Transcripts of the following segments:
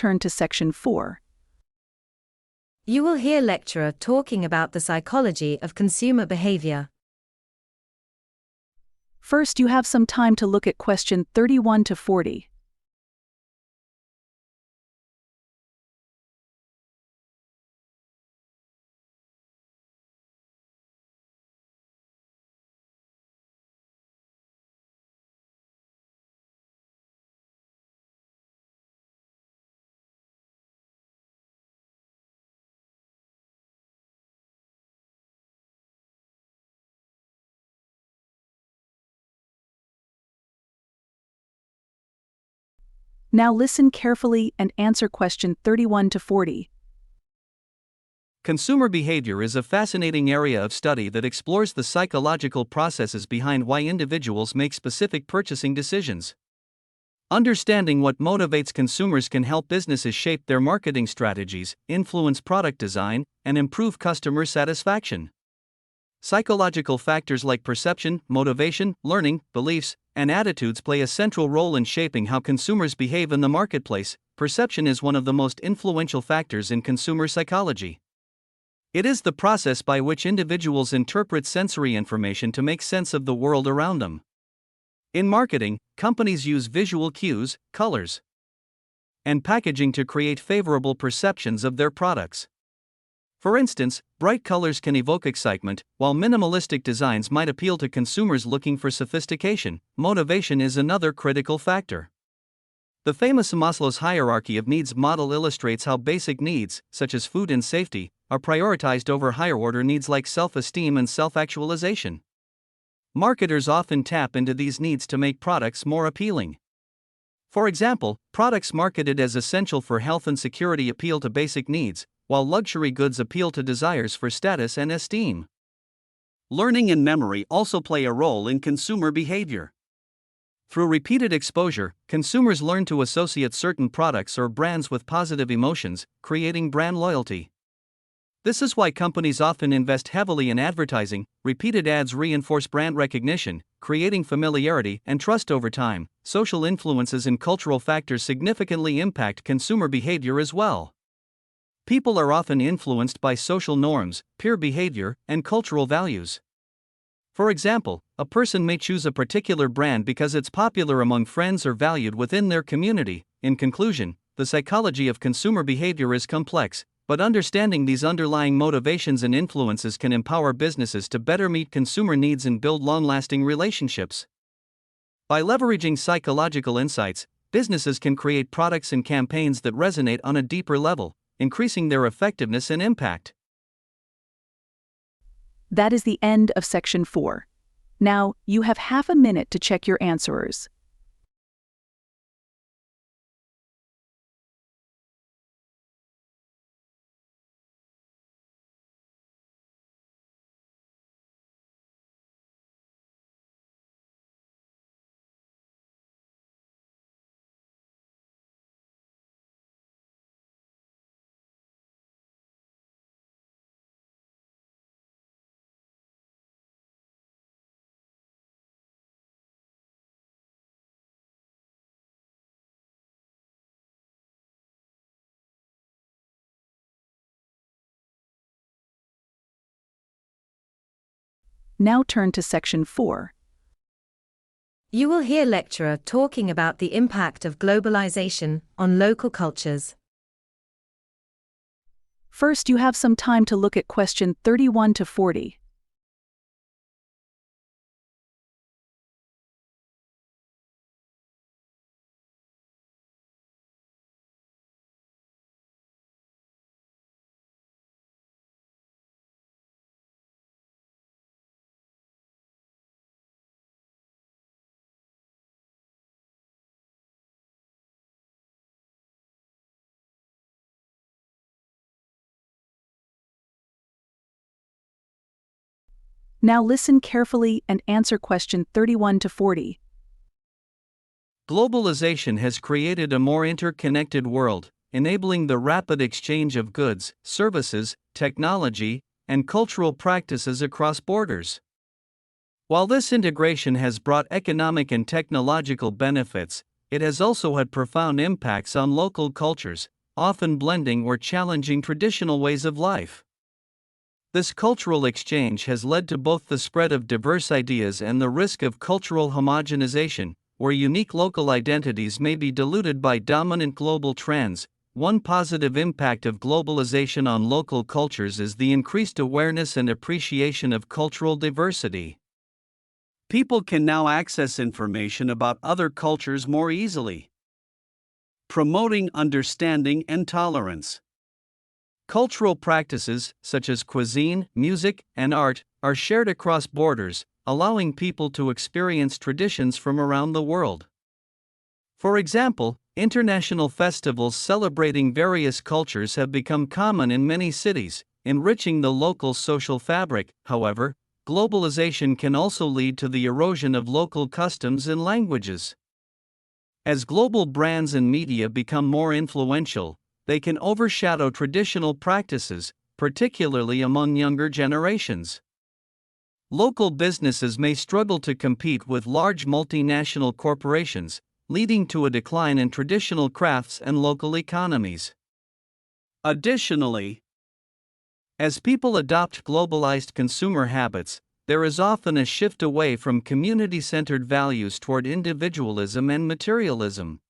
turn to section 4. You will hear lecturer talking about the psychology of consumer behavior. First, you have some time to look at question 31 to 40. Now listen carefully and answer question 31 to 40. Consumer behavior is a fascinating area of study that explores the psychological processes behind why individuals make specific purchasing decisions. Understanding what motivates consumers can help businesses shape their marketing strategies, influence product design, and improve customer satisfaction. Psychological factors like perception, motivation, learning, beliefs, and attitudes play a central role in shaping how consumers behave in the marketplace. Perception is one of the most influential factors in consumer psychology. It is the process by which individuals interpret sensory information to make sense of the world around them. In marketing, companies use visual cues, colors, and packaging to create favorable perceptions of their products. For instance, bright colors can evoke excitement, while minimalistic designs might appeal to consumers looking for sophistication. Motivation is another critical factor. The famous Maslow's hierarchy of needs model illustrates how basic needs, such as food and safety, are prioritized over higher-order needs like self-esteem and self-actualization. Marketers often tap into these needs to make products more appealing. For example, products marketed as essential for health and security appeal to basic needs, while luxury goods appeal to desires for status and esteem. Learning and memory also play a role in consumer behavior. Through repeated exposure, consumers learn to associate certain products or brands with positive emotions, creating brand loyalty. This is why companies often invest heavily in advertising. Repeated ads reinforce brand recognition, creating familiarity and trust over time. Social influences and cultural factors significantly impact consumer behavior as well. People are often influenced by social norms, peer behavior, and cultural values. For example, a person may choose a particular brand because it's popular among friends or valued within their community. In conclusion, the psychology of consumer behavior is complex, but understanding these underlying motivations and influences can empower businesses to better meet consumer needs and build long-lasting relationships. By leveraging psychological insights, businesses can create products and campaigns that resonate on a deeper level, increasing their effectiveness and impact. That is the end of section 4. Now, you have half a minute to check your answers. Now turn to section 4. You will hear lecturer talking about the impact of globalization on local cultures. First, you have some time to look at question 31 to 40. Now listen carefully and answer question 31 to 40. Globalization has created a more interconnected world, enabling the rapid exchange of goods, services, technology, and cultural practices across borders. While this integration has brought economic and technological benefits, it has also had profound impacts on local cultures, often blending or challenging traditional ways of life. This cultural exchange has led to both the spread of diverse ideas and the risk of cultural homogenization, where unique local identities may be diluted by dominant global trends. One positive impact of globalization on local cultures is the increased awareness and appreciation of cultural diversity. People can now access information about other cultures more easily, promoting understanding and tolerance. Cultural practices, such as cuisine, music, and art, are shared across borders, allowing people to experience traditions from around the world. For example, international festivals celebrating various cultures have become common in many cities, enriching the local social fabric. However, globalization can also lead to the erosion of local customs and languages. As global brands and media become more influential, they can overshadow traditional practices, particularly among younger generations. Local businesses may struggle to compete with large multinational corporations, leading to a decline in traditional crafts and local economies. Additionally, as people adopt globalized consumer habits, there is often a shift away from community-centered values toward individualism and materialism.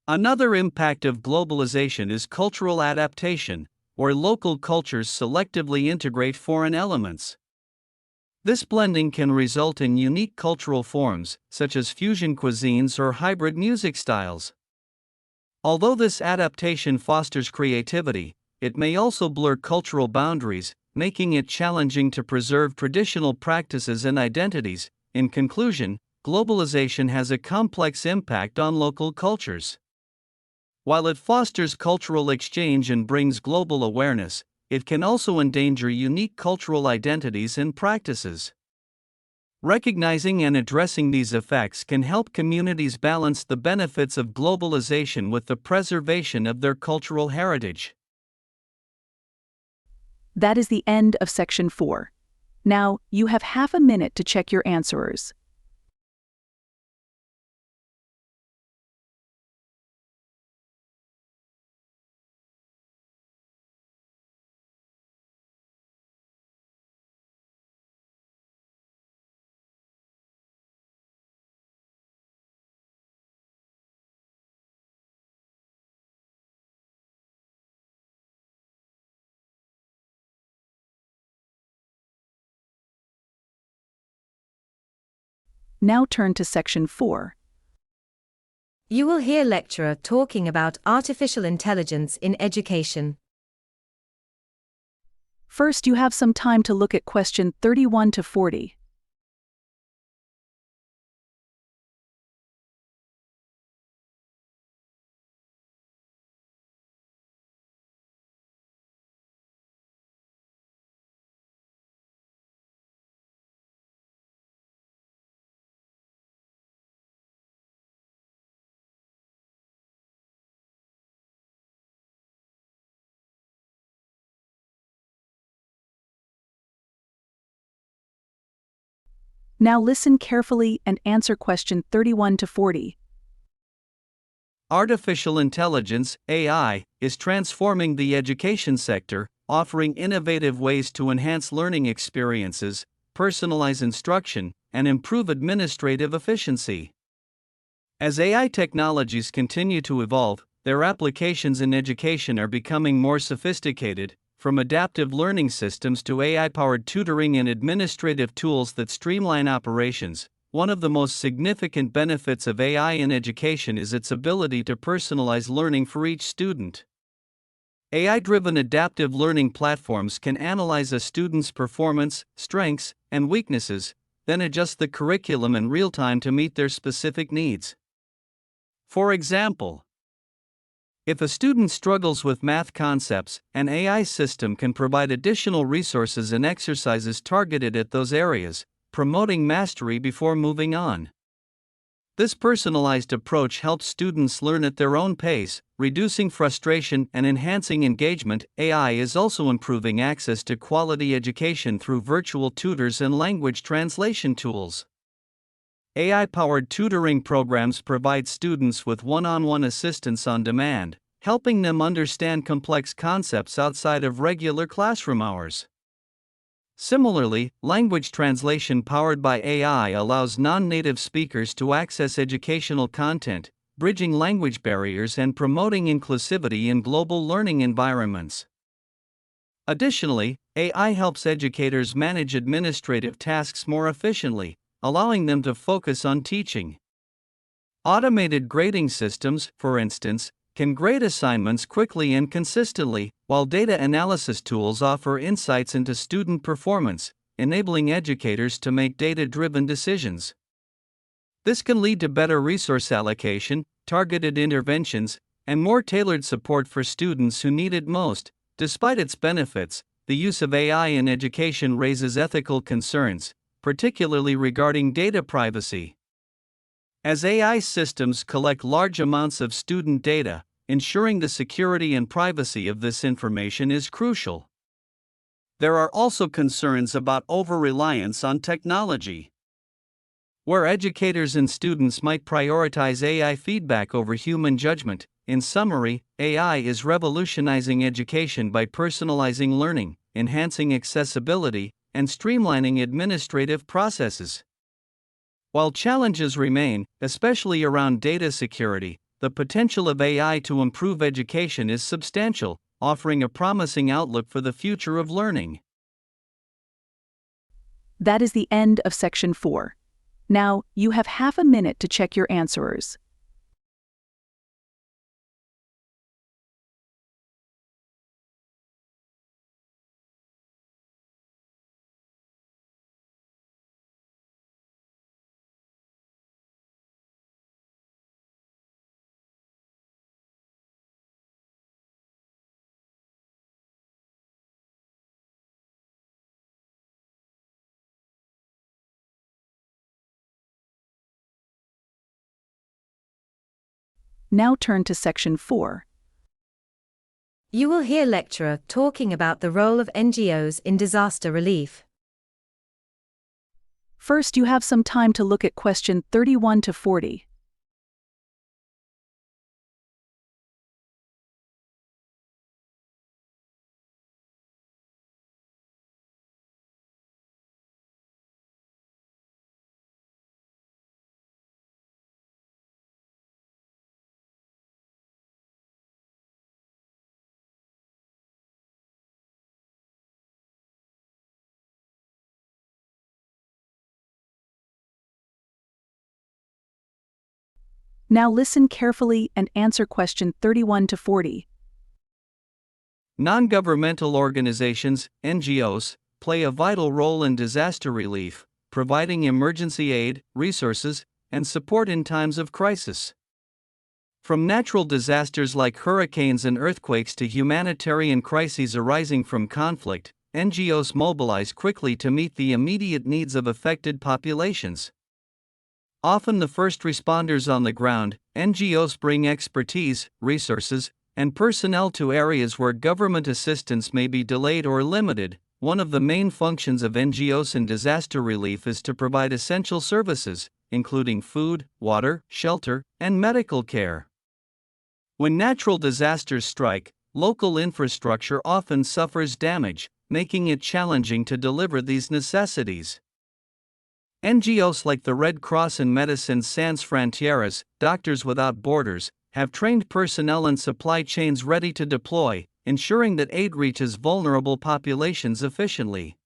Another impact of globalization is cultural adaptation, where local cultures selectively integrate foreign elements. This blending can result in unique cultural forms, such as fusion cuisines or hybrid music styles. Although this adaptation fosters creativity, it may also blur cultural boundaries, making it challenging to preserve traditional practices and identities. In conclusion, globalization has a complex impact on local cultures. While it fosters cultural exchange and brings global awareness, it can also endanger unique cultural identities and practices. Recognizing and addressing these effects can help communities balance the benefits of globalization with the preservation of their cultural heritage. That is the end of Section 4. Now, you have half a minute to check your answers. Now turn to Section 4. You will hear lecturer talking about artificial intelligence in education. First, you have some time to look at question 31 to 40. Now listen carefully and answer question 31 to 40. Artificial intelligence, AI, is transforming the education sector, offering innovative ways to enhance learning experiences, personalize instruction, and improve administrative efficiency. As AI technologies continue to evolve, their applications in education are becoming more sophisticated, from adaptive learning systems to AI-powered tutoring and administrative tools that streamline operations. One of the most significant benefits of AI in education is its ability to personalize learning for each student. AI-driven adaptive learning platforms can analyze a student's performance, strengths, and weaknesses, then adjust the curriculum in real time to meet their specific needs. For example, if a student struggles with math concepts, an AI system can provide additional resources and exercises targeted at those areas, promoting mastery before moving on. This personalized approach helps students learn at their own pace, reducing frustration and enhancing engagement. AI is also improving access to quality education through virtual tutors and language translation tools. AI-powered tutoring programs provide students with one-on-one assistance on demand, helping them understand complex concepts outside of regular classroom hours. Similarly, language translation powered by AI allows non-native speakers to access educational content, bridging language barriers and promoting inclusivity in global learning environments. Additionally, AI helps educators manage administrative tasks more efficiently, allowing them to focus on teaching. Automated grading systems, for instance, can grade assignments quickly and consistently, while data analysis tools offer insights into student performance, enabling educators to make data-driven decisions. This can lead to better resource allocation, targeted interventions, and more tailored support for students who need it most. Despite its benefits, the use of AI in education raises ethical concerns, particularly regarding data privacy. As AI systems collect large amounts of student data, ensuring the security and privacy of this information is crucial. There are also concerns about over-reliance on technology. Where educators and students might prioritize AI feedback over human judgment, in summary, AI is revolutionizing education by personalizing learning, enhancing accessibility, and streamlining administrative processes. While challenges remain, especially around data security, the potential of AI to improve education is substantial, offering a promising outlook for the future of learning. That is the end of Section 4. Now, you have half a minute to check your answers. Now turn to Section 4. You will hear lecturer talking about the role of NGOs in disaster relief. First, you have some time to look at question 31 to 40. Now listen carefully and answer question 31 to 40. Non-governmental organizations, NGOs, play a vital role in disaster relief, providing emergency aid, resources, and support in times of crisis. From natural disasters like hurricanes and earthquakes to humanitarian crises arising from conflict, NGOs mobilize quickly to meet the immediate needs of affected populations. Often the first responders on the ground, NGOs bring expertise, resources, and personnel to areas where government assistance may be delayed or limited. One of the main functions of NGOs in disaster relief is to provide essential services, including food, water, shelter, and medical care. When natural disasters strike, local infrastructure often suffers damage, making it challenging to deliver these necessities. NGOs like the Red Cross and Médecins Sans Frontières, Doctors Without Borders, have trained personnel and supply chains ready to deploy, ensuring that aid reaches vulnerable populations efficiently.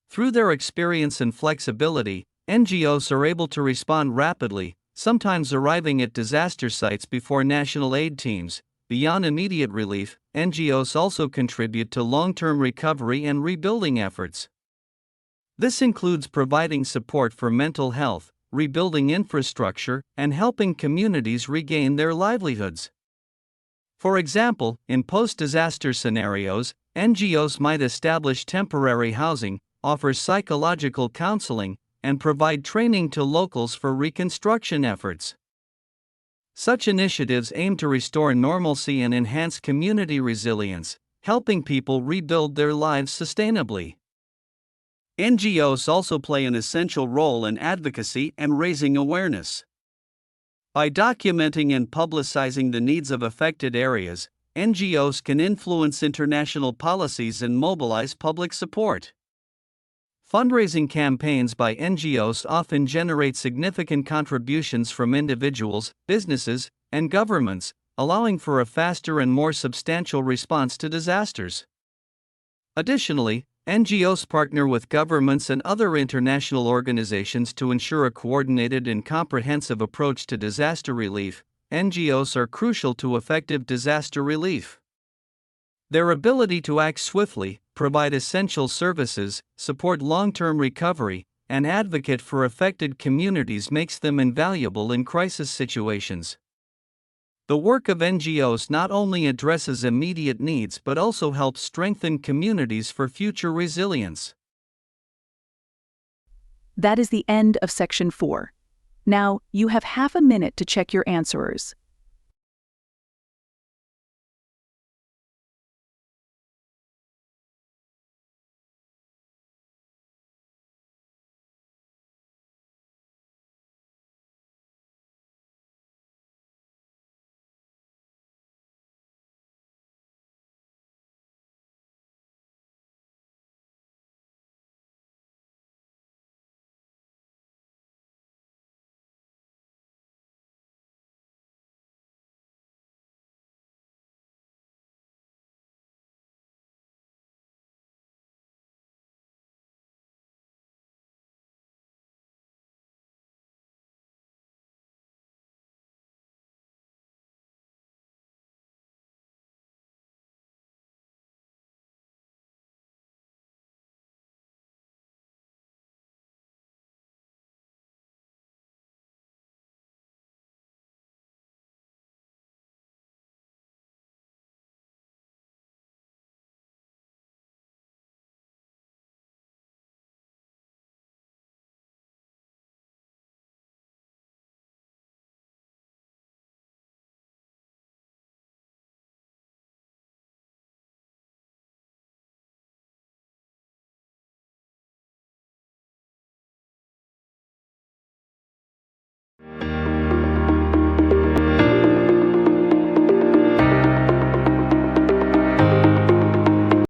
Through their experience and flexibility, NGOs are able to respond rapidly, sometimes arriving at disaster sites before national aid teams. Beyond immediate relief, NGOs also contribute to long-term recovery and rebuilding efforts. This includes providing support for mental health, rebuilding infrastructure, and helping communities regain their livelihoods. For example, in post-disaster scenarios, NGOs might establish temporary housing, offer psychological counseling, and provide training to locals for reconstruction efforts. Such initiatives aim to restore normalcy and enhance community resilience, helping people rebuild their lives sustainably. NGOs also play an essential role in advocacy and raising awareness. By documenting and publicizing the needs of affected areas, NGOs can influence international policies and mobilize public support. Fundraising campaigns by NGOs often generate significant contributions from individuals, businesses, and governments, allowing for a faster and more substantial response to disasters. Additionally, NGOs partner with governments and other international organizations to ensure a coordinated and comprehensive approach to disaster relief. NGOs are crucial to effective disaster relief. Their ability to act swiftly, provide essential services, support long-term recovery, and advocate for affected communities makes them invaluable in crisis situations. The work of NGOs not only addresses immediate needs but also helps strengthen communities for future resilience. That is the end of Section 4. Now, you have half a minute to check your answers.